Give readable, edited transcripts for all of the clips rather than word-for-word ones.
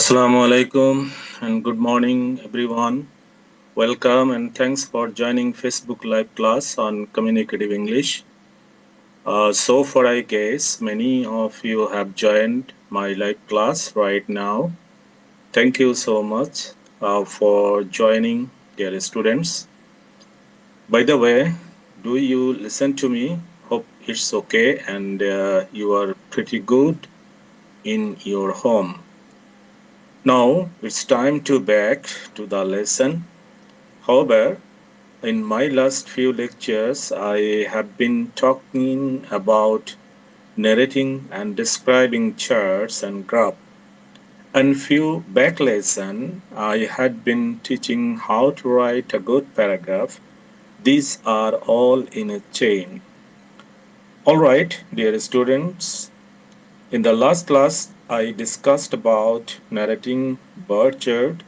Assalamu alaikum and good morning, everyone. Welcome and thanks for joining Facebook Live class on Communicative English. So far, I guess many of you have joined my live class right now. Thank you so much for joining, dear students. By the way, do you listen to me? Hope it's okay and you are pretty good in your home. Now it's time to back to the lesson. However, in my last few lectures, I have been talking about narrating and describing charts and graphs. And few back lesson, I had been teaching how to write a good paragraph. These are all in a chain. All right, dear students. In the last class, I discussed about narrating birth chart.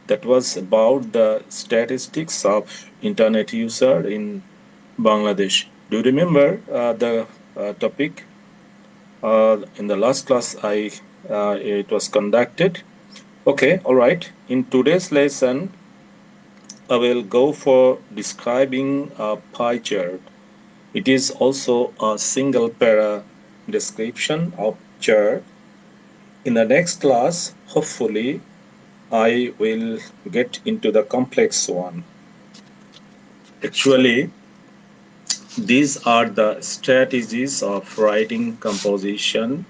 That was about the statistics of internet user in Bangladesh. Do you remember the topic in the last class? I it was conducted. Okay, all right. In today's lesson, I will go for describing a pie chart. It is also a single para description of chart. In the next class, hopefully, I will get into the complex one. Actually, these are the strategies of writing composition.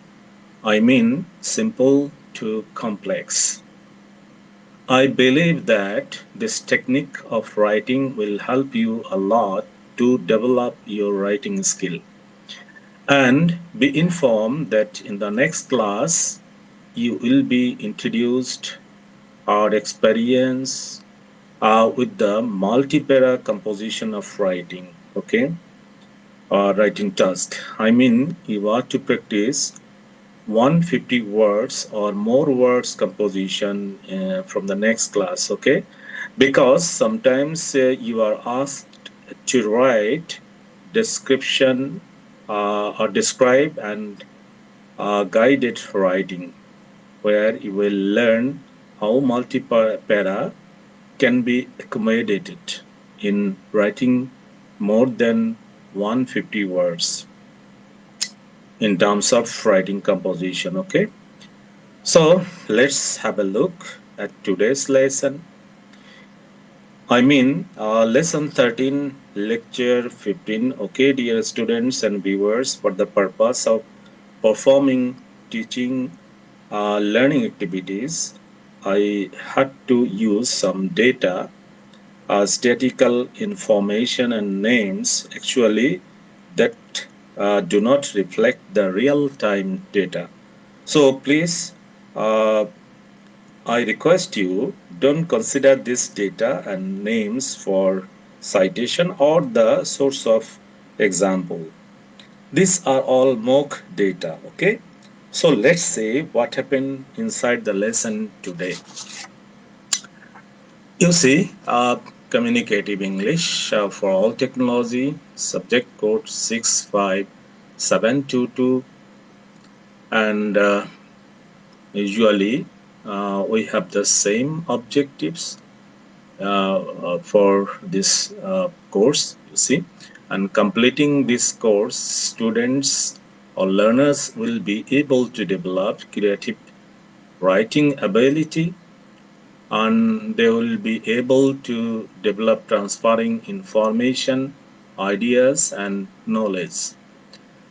I mean, simple to complex. I believe that this technique of writing will help you a lot to develop your writing skill. And be informed that in the next class, you will be introduced or experience with the multi-para composition of writing. Okay, writing task. I mean, you are to practice 150 words or more words composition from the next class. Okay, because sometimes you are asked to write description or describe and guided writing, where you will learn how multi-para can be accommodated in writing more than 150 words in terms of writing composition. Okay, so let's have a look at today's lesson. I mean, lesson 13, lecture 15. Okay, dear students and viewers, for the purpose of performing teaching learning activities, I had to use some data, statistical information, and names actually that do not reflect the real time data. So please, uh, I request you don't consider this data and names for citation or the source of example. These are all mock data, okay? So let's say what happened inside the lesson today. You see, communicative English for all technology, subject code 65722, and usually we have the same objectives for this course, you see. And completing this course, students or learners will be able to develop creative writing ability, and they will be able to develop transferring information, ideas, and knowledge.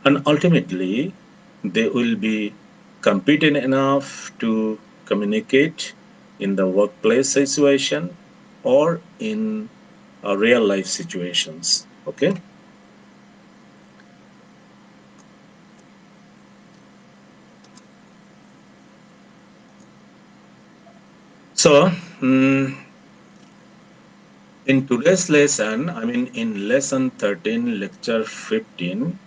And ultimately, they will be competent enough to communicate in the workplace situation or in real life situations. Okay. So, in today's lesson, I mean, in lesson 13, lecture 15,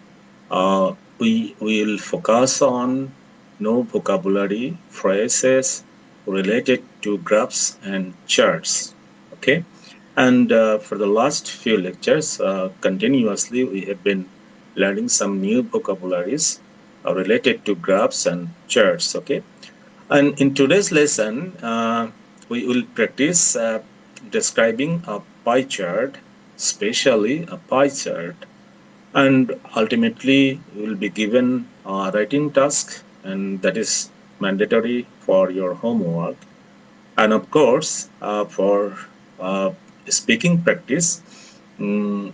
we will focus on new vocabulary phrases related to graphs and charts. Okay, and for the last few lectures, continuously we have been learning some new vocabularies related to graphs and charts. Okay, And in today's lesson, we will practice describing a pie chart, especially a pie chart. And ultimately, you will be given a writing task, and that is mandatory for your homework. And of course, for uh, speaking practice, mm,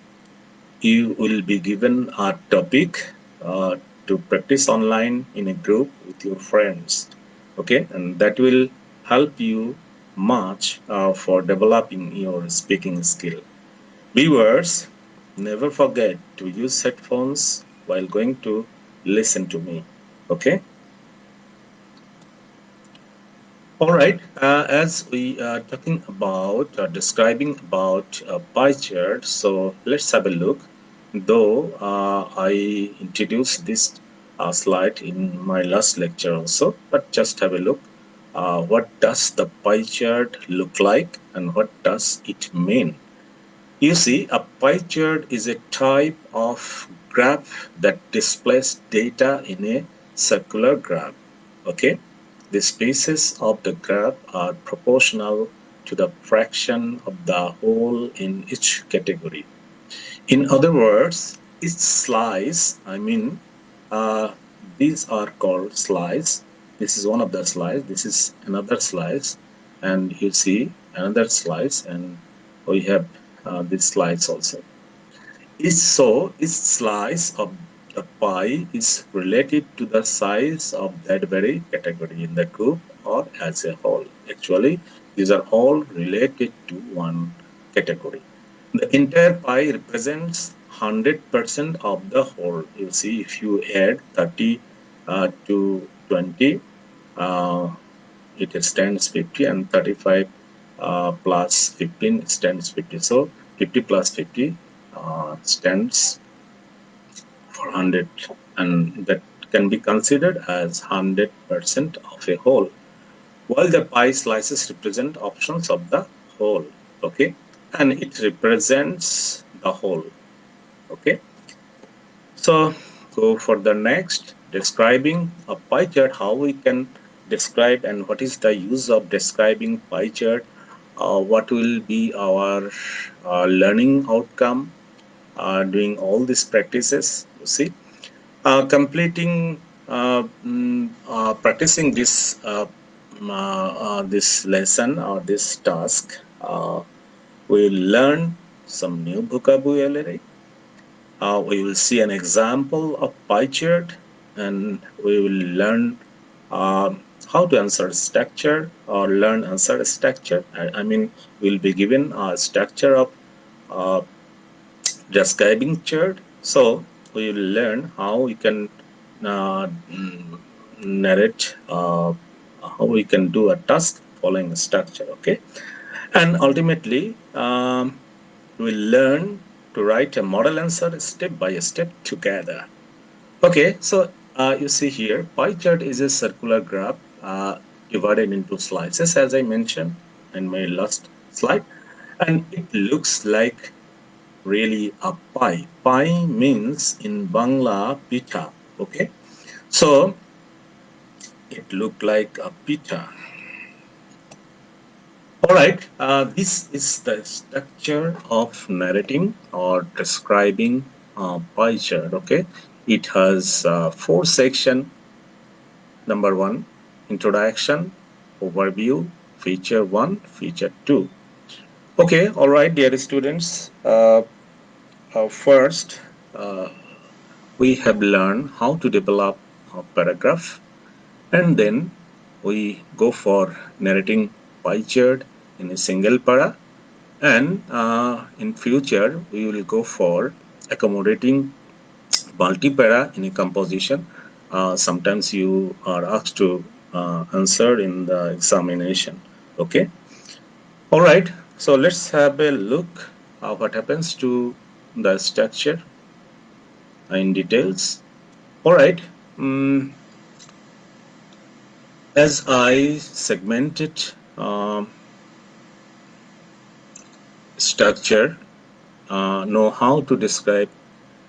you will be given a topic to practice online in a group with your friends. Okay, and that will help you much for developing your speaking skill. Viewers, never forget to use headphones while going to listen to me. Okay. All right. As we are talking about describing about pie chart, so let's have a look. Though I introduced this slide in my last lecture also, but just have a look. What does the pie chart look like, and what does it mean? You see, a pie chart is a type of graph that displays data in a circular graph. Okay, the spaces of the graph are proportional to the fraction of the whole in each category. In other words, each slice, uh, these are called slice. This is one of the slice. This is another slice, and you see another slice, and we have this slice also. Each slice of the pie is related to the size of that very category in the group or as a whole. Actually, these are all related to one category. The entire pie represents 100% of the whole. You see, if you add 30 to 20, uh, it stands 50, and 35 plus 15 stands 50. So 50 plus 50 stands for 100, and that can be considered as 100% of a whole, while the pie slices represent options of the whole. Okay, and it represents the whole. Okay, so go for the next, describing a pie chart, how we can describe and what is the use of describing pie chart, what will be our learning outcome doing all these practices. You see, practicing this lesson or this task, we will learn some new vocabulary. We will see an example of pie chart, and we will learn how to answer structure or learn answer structure. We'll be given a structure of uh, describing chart. So we will learn how we can narrate, how we can do a task following a structure. Okay, and ultimately we'll learn to write a model answer step by step together. Okay, so you see here, pie chart is a circular graph divided into slices, as I mentioned in my last slide, and it looks like really a pie. Pie means in Bangla pita. Okay, so it looked like a pita. All right, this is the structure of narrating or describing pie chart. Okay, it has four sections. Number one, introduction, overview, feature one, feature two. Okay, all right, dear students. First, uh, we have learned how to develop a paragraph, and then we go for narrating pie chart in a single para, and in future we will go for accommodating multi-para in a composition. Sometimes you are asked to answer in the examination. Okay. All right. So let's have a look what happens to the structure in details. All right. As I segmented structure, know how to describe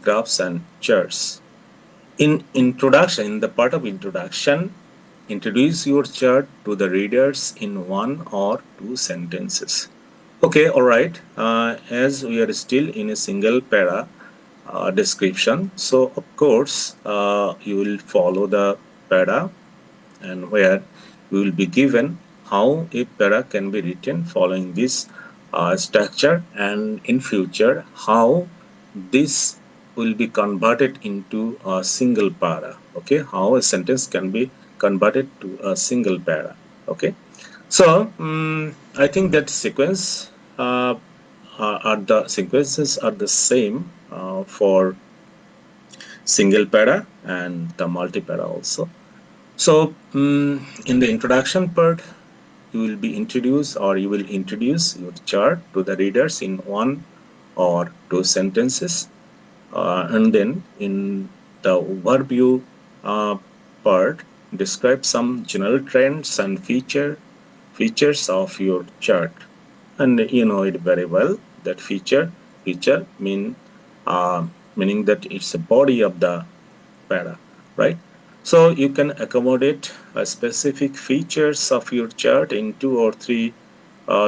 graphs and charts. In introduction, in the part of introduction, introduce your chart to the readers in one or two sentences. Okay, all right. As we are still in a single para description, so of course you will follow the para, and where we will be given how a para can be written following this structure, and in future how this will be converted into a single para. Okay, how a sentence can be converted to a single para. Okay, so I think that the sequences are the same for single para and the multi para also. So, in the introduction part, you will introduce your chart to the readers in one or two sentences, and then in the overview uh, part, describe some general trends and features of your chart, and you know it very well that feature uh, meaning that it's a body of the para, right? So you can accommodate specific features of your chart in two or three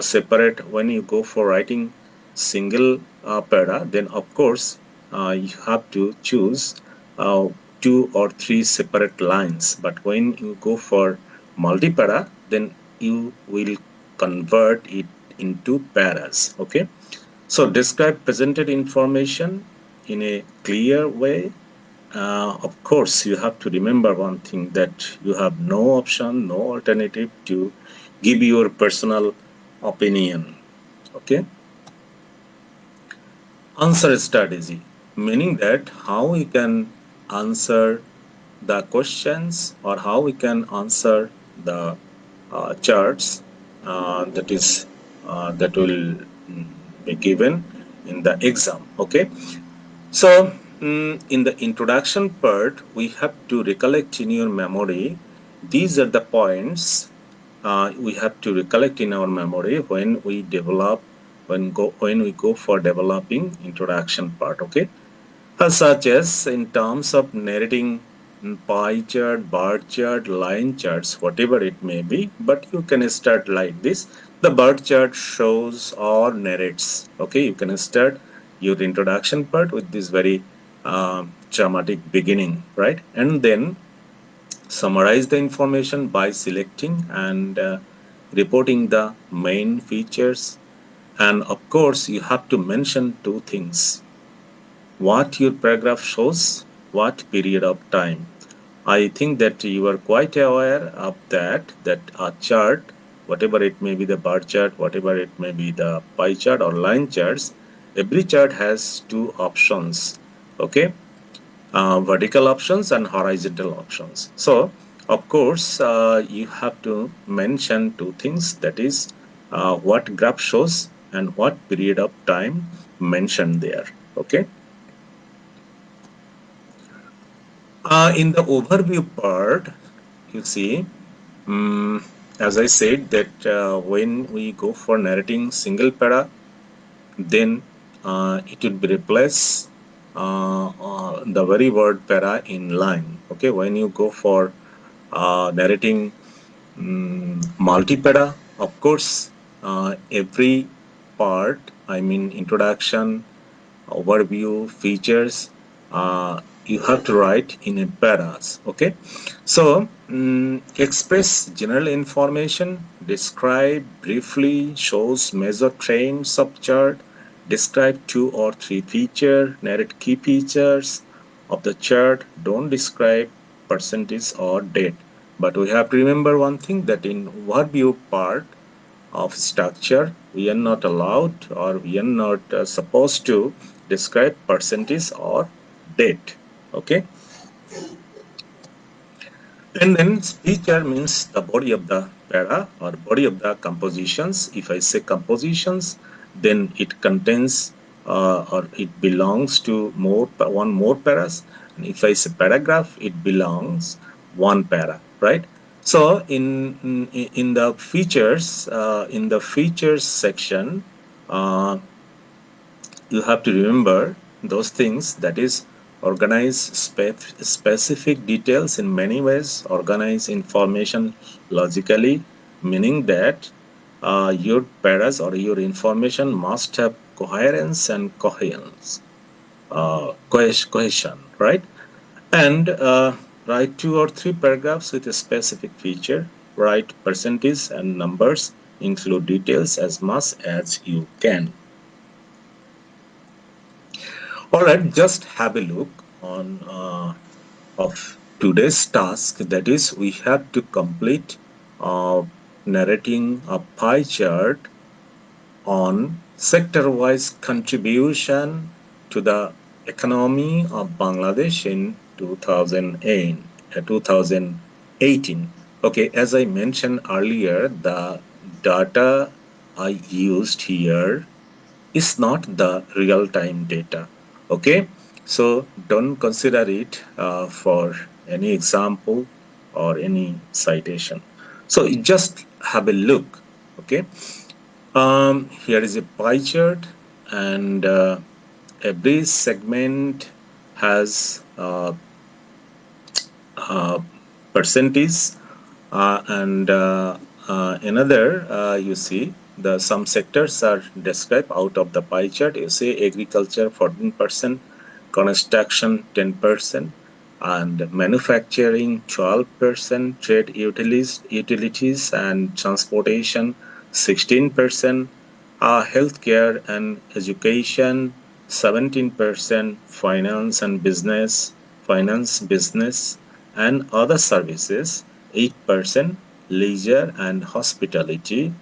separate. When you go for writing single para, then of course you have to choose uh, two or three separate lines. But when you go for multi-para, then you will convert it into paras. Okay, so describe presented information in a clear way. Of course, you have to remember one thing, that you have no option, no alternative to give your personal opinion. Okay, answer strategy, meaning that how you can answer the questions, or how we can answer the charts that will be given in the exam. Okay, so in the introduction part, we have to recollect in your memory. These are the points we have to recollect in our memory when we go for developing introduction part. Okay, such as in terms of narrating pie chart, bar chart, line charts, whatever it may be. But you can start like this. The bar chart shows or narrates. Okay, you can start your introduction part with this very dramatic beginning, right? And then summarize the information by selecting and reporting the main features. And of course, you have to mention two things: what your paragraph shows, what period of time. I think that you are quite aware of that a chart, whatever it may be, the bar chart, whatever it may be, the pie chart or line charts, every chart has two options. Okay, vertical options and horizontal options. So, of course, you have to mention two things, that is, what graph shows and what period of time mentioned there. Okay. In the overview part, you see, as I said, that when we go for narrating single para, then it would be replace the very word para in line. Okay, when you go for narrating multi-para, of course, every part, I mean introduction, overview, features, you have to write in a paras. Okay, so express general information, describe briefly, shows major trends of chart, describe two or three feature, narrate key features of the chart. Don't describe percentage or date. But we have to remember one thing, that in overview part of structure, we are not allowed, or we are not supposed to describe percentage or date. Okay, and then feature means the body of the para, or body of the compositions. If I say compositions, then it contains or it belongs to one more paras. And if I say paragraph, it belongs one para, right? So in the features section, uh, you have to remember those things, that is, organize specific details in many ways, organize information logically, meaning that your paras or your information must have coherence and cohesion, right? And write 2 or 3 paragraphs with a specific feature. Write percentage and numbers. Include details as much as you can. All right, just have a look on of today's task. That is, we have to complete uh, narrating a pie chart on sector-wise contribution to the economy of Bangladesh in 2018. Okay, as I mentioned earlier, the data I used here is not the real-time data. Okay, so don't consider it for any example or any citation. So you just have a look. Okay, here is a pie chart, and every segment has uh, percentage, and another you see the some sectors are described out of the pie chart. You see agriculture 14%, construction 10%, and manufacturing 12%, trade utilities and transportation 16%, healthcare and education 17%, finance business and other services 8%, leisure and hospitality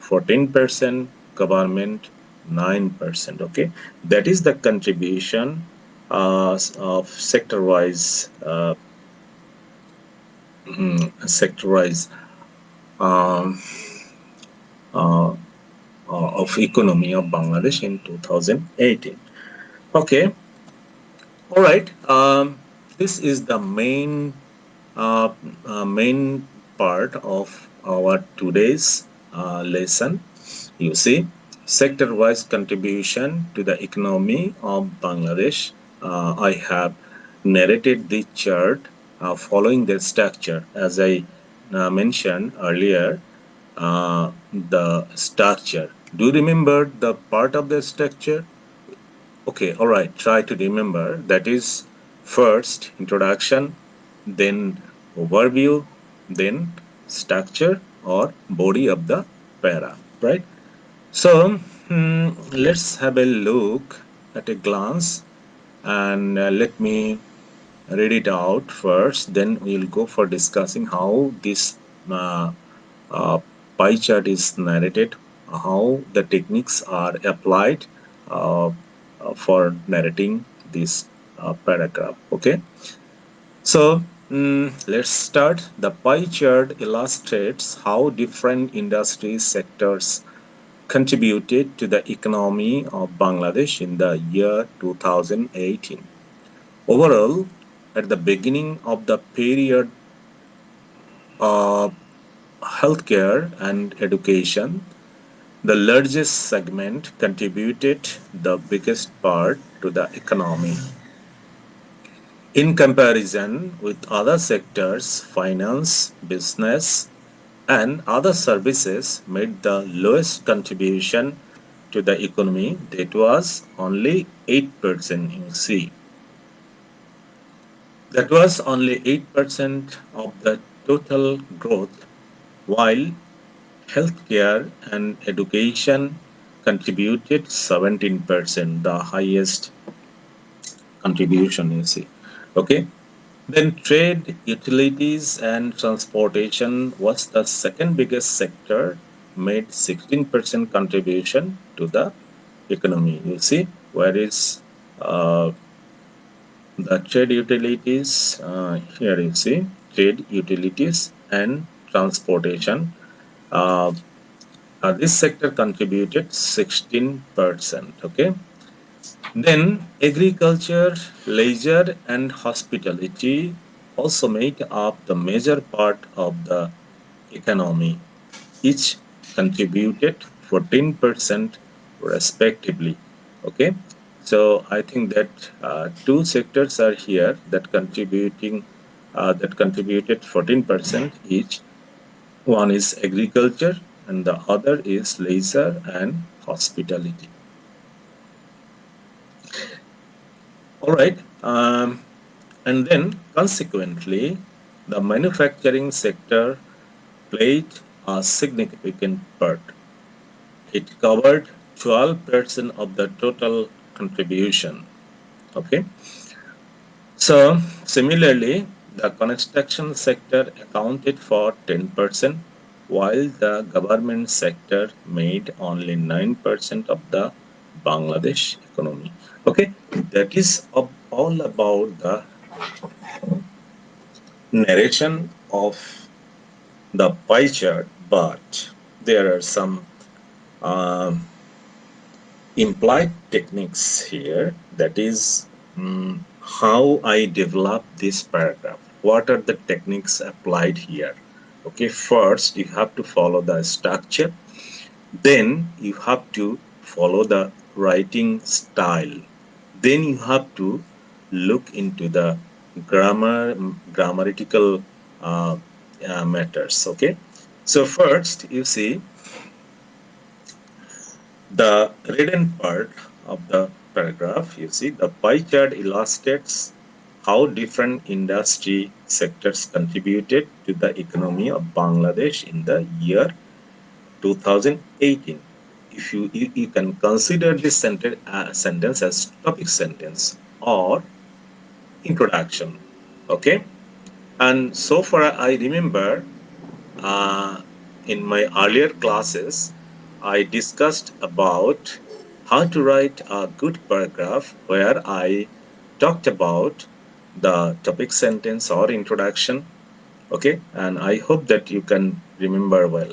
14%, government 9%. Okay, that is the contribution of sector-wise um, uh, of economy of Bangladesh in 2018. Okay, all right. This is the uh, main part of our today's lesson. You see, sector-wise contribution to the economy of Bangladesh. I have narrated the chart following the structure. As I mentioned earlier, the structure. Do you remember the part of the structure? Okay, all right. Try to remember. That is first introduction, then overview, then structure or body of the para, right? So let's have a look at a glance, and let me read it out first. Then we'll go for discussing how this uh, uh, pie chart is narrated, how the techniques are applied uh, for narrating this paragraph. Okay, so let's start. The pie chart illustrates how different industry sectors contributed to the economy of Bangladesh in the year 2018. Overall, at the beginning of the period, uh, healthcare and education, the largest segment, contributed the biggest part to the economy. In comparison with other sectors, finance, business, and other services made the lowest contribution to the economy. That was only 8% in C. That was only 8% of the total growth, while healthcare and education contributed 17%, the highest contribution you see. Okay. Then trade, utilities, and transportation was the second biggest sector, made 16% contribution to the economy. You see, where is the trade utilities? Here you see trade utilities and transportation. Uh, this sector contributed 16%. Okay. Then agriculture, leisure, and hospitality also made up the major part of the economy. Each contributed 14% respectively. Okay. So I think that two sectors are here that contributed 14% each. One is agriculture and the other is leisure and hospitality. All right. And then consequently, the manufacturing sector played a significant part. It covered 12% of the total contribution. Okay. So similarly, the construction sector accounted for 10%, while the government sector made only 9% of the Bangladesh economy. Okay, that is all about the narration of the pie chart, but there are some um, implied techniques here. That is how I develop this paragraph. What are the techniques applied here? Okay, first you have to follow the structure, then you have to follow the writing style, then you have to look into the grammatical uh, matters. Okay, so first you see the written part of the paragraph. You see the pie chart illustrates how different industry sectors contributed to the economy of Bangladesh in the year 2018. If you can consider this sentence as topic sentence or introduction. Okay, and so far I remember uh, in my earlier classes, I discussed about how to write a good paragraph where I talked about the topic sentence or introduction. Okay, and I hope that you can remember well.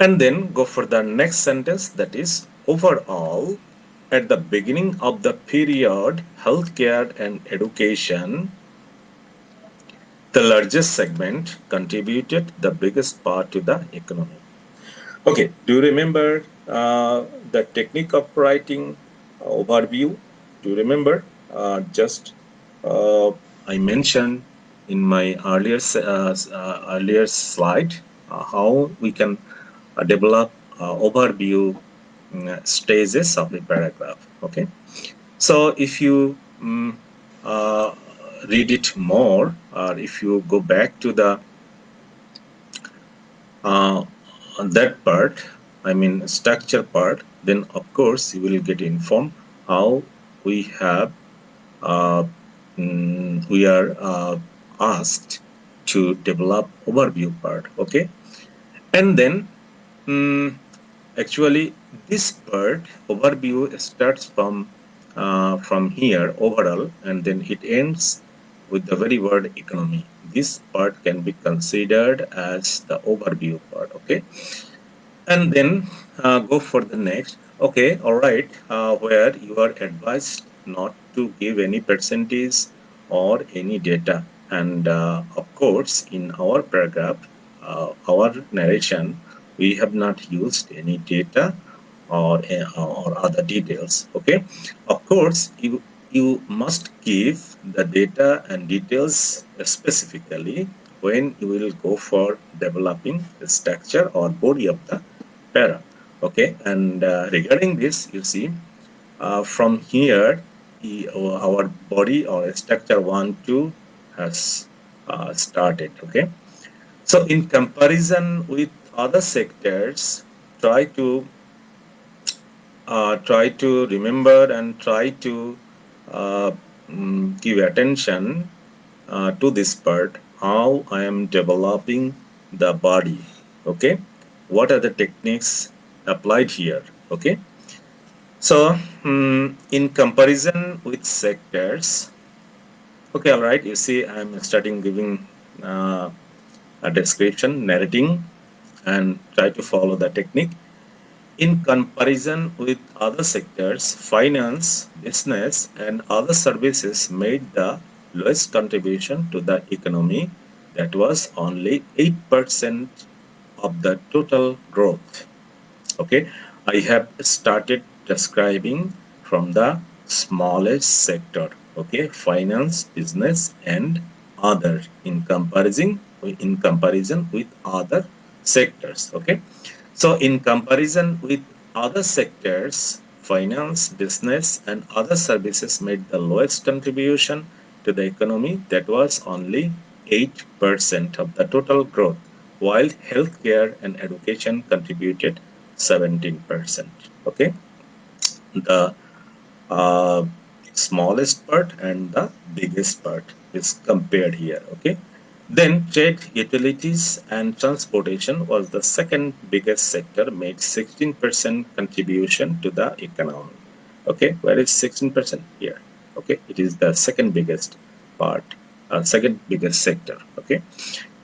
And then go for the next sentence, that is overall. At the beginning of the period, healthcare and education, the largest segment, contributed the biggest part to the economy. Okay, do you remember the technique of writing overview? Do you remember? Just I mentioned in my earlier slide how we can develop overview stages of the paragraph. Okay, so if you uh, read it more, or if you go back to the uh, on that part, I mean structure part, then of course you will get informed how we have we are asked to develop overview part. Okay, and then mm, actually this part overview starts from here overall, and then it ends with the very word economy. This part can be considered as the overview part. Okay, and then go for the next. Okay, all right, where you are advised not to give any percentage or any data. And of course, in our paragraph, our narration, we have not used any data or other details. Okay, of course, you must give the data and details specifically when you will go for developing the structure or body of the para. Okay, and regarding this, you see, from here, our body or structure 1 2 has started. Okay, so in comparison with other sectors, try to remember and try to uh, give attention to this part, how I am developing the body. Okay, what are the techniques applied here? Okay, so in comparison with sectors, okay, all right, you see I'm starting giving uh, a description, narrating, and try to follow the technique. In comparison with other sectors, finance, business, and other services made the lowest contribution to the economy, that was only 8% of the total growth. Okay, I have started describing from the smallest sector. Okay, finance, business, and other in comparison with other sectors. Okay, so in comparison with other sectors, finance, business, and other services made the lowest contribution to the economy. That was only 8% of the total growth, while healthcare and education contributed 17%. Okay, the uh, smallest part and the biggest part is compared here. Okay, then trade, utilities, and transportation was the second biggest sector, made 16% contribution to the economy. Okay, where is 16% here? Okay, it is the second biggest part, second biggest sector. Okay,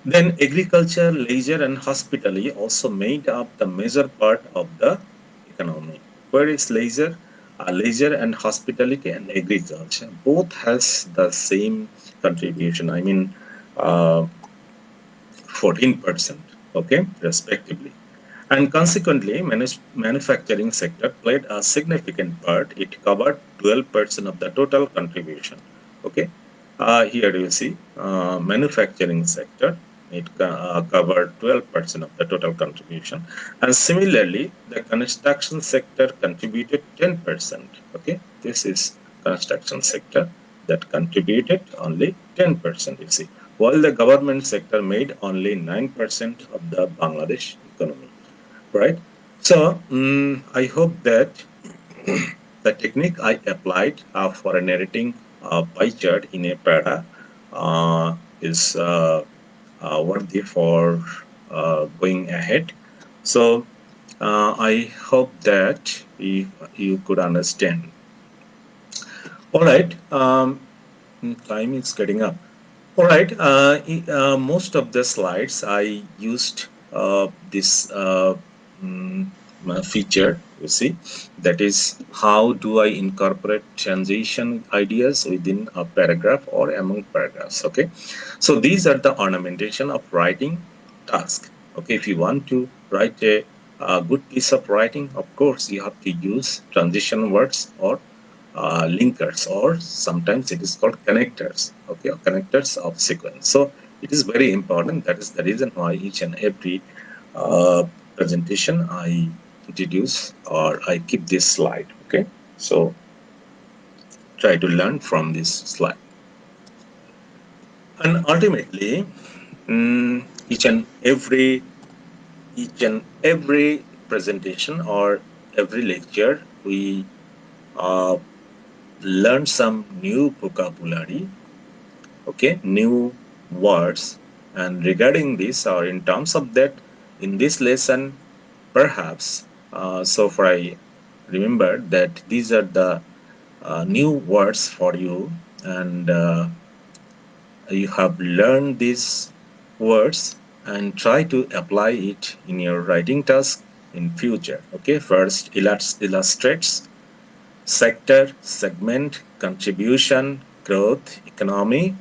then agriculture, leisure, and hospitality also made up the major part of the economy. Where is leisure? Leisure and hospitality and agriculture both has the same contribution. I mean, uh, 14%. Okay, respectively. And consequently, manufacturing sector played a significant part. It covered 12% of the total contribution. Okay, here you see manufacturing sector. It covered 12% of the total contribution, and similarly, the construction sector contributed 10%. Okay, this is construction sector that contributed only 10%. You see, while the government sector made only 9% of the Bangladesh economy, right? So I hope that the technique I applied for narrating a pie chart in a para is worthy for going ahead. So I hope that you could understand. All right, time is getting up. All right, most of the slides I used this feature, you see, that is how do I incorporate transition ideas within a paragraph or among paragraphs. Okay, so these are the ornamentation of writing task. Okay, if you want to write a good piece of writing, of course you have to use transition words or linkers, or sometimes it is called connectors. Okay, or connectors of sequence. So it is very important. That is the reason why each and every uh, presentation I introduce or I keep this slide. Okay, so try to learn from this slide. And ultimately, each and every presentation or every lecture, we uh, learn some new vocabulary, okay, new words. And regarding this, or in terms of that, in this lesson, perhaps, so far I remember that these are the new words for you, and you have learned these words and try to apply it in your writing task in future. Okay, first illustrates, sector, segment, contribution, growth, economy,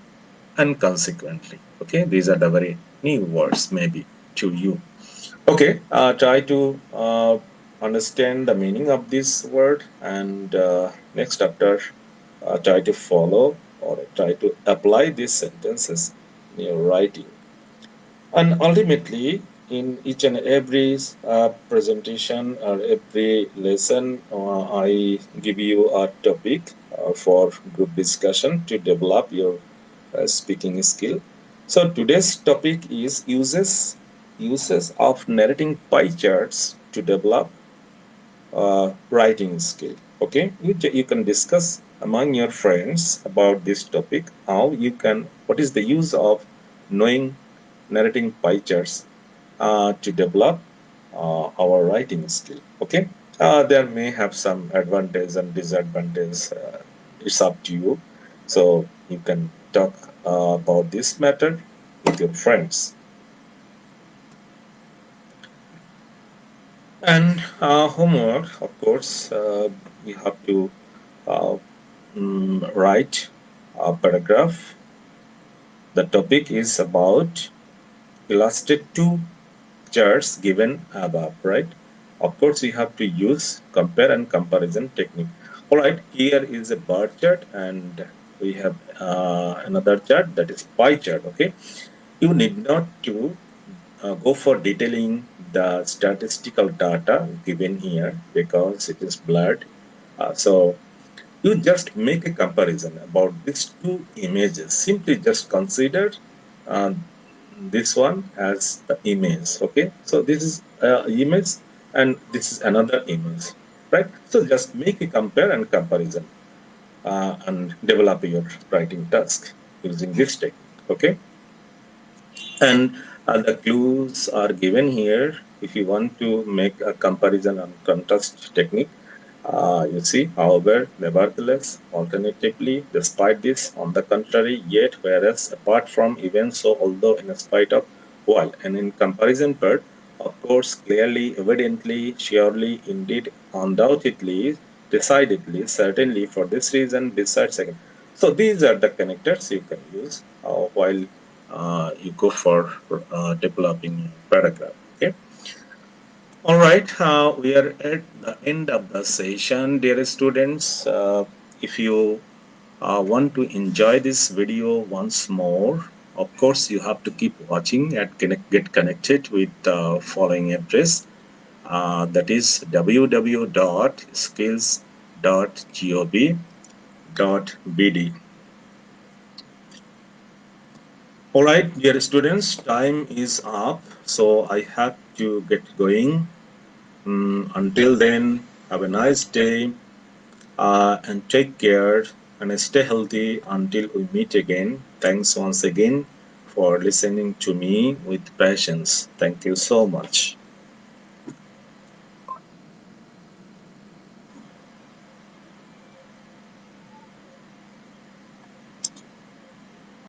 and consequently. Okay, these are the very new words maybe to you. Okay, try to understand the meaning of this word, and next after try to follow or try to apply these sentences in your writing. And ultimately, in each and every presentation or every lesson, I give you a topic for group discussion to develop your speaking skill. So today's topic is uses of narrating pie charts to develop writing skill. Okay, you can discuss among your friends about this topic. How you can, what is the use of knowing narrating pie charts to develop our writing skill. Okay, there may have some advantage and disadvantage. It's up to you. So you can talk about this matter with your friends. And homework, of course, you have to uh, write a paragraph. The topic is about illustrate two charts given above, right? Of course, you have to use compare and comparison technique. All right, here is a bar chart, and we have another chart, that is pie chart. Okay, you need not to go for detailing the statistical data given here because it is blurred. So you just make a comparison about these two images. Simply just consider uh, this one as the image. Okay, so this is image and this is another image, right? So just make a compare and comparison and develop your writing task using this technique. Okay, and the clues are given here if you want to make a comparison and contrast technique. You see, however, nevertheless, alternatively, despite this, on the contrary, yet, whereas, apart from, even so, although, in spite of, while, and in comparison part, of course, clearly, evidently, surely, indeed, undoubtedly, decidedly, certainly, for this reason, besides, again. So these are the connectors you can use while you go for developing your paragraph. Okay. All right, we are at the end of the session, dear students. If you want to enjoy this video once more, of course, you have to keep watching and get connected with the following address. That is www.skills.gov.bd. All right, dear students, time is up, so I have to get going. Until then, have a nice day and take care and stay healthy until we meet again. Thanks once again for listening to me with patience. Thank you so much.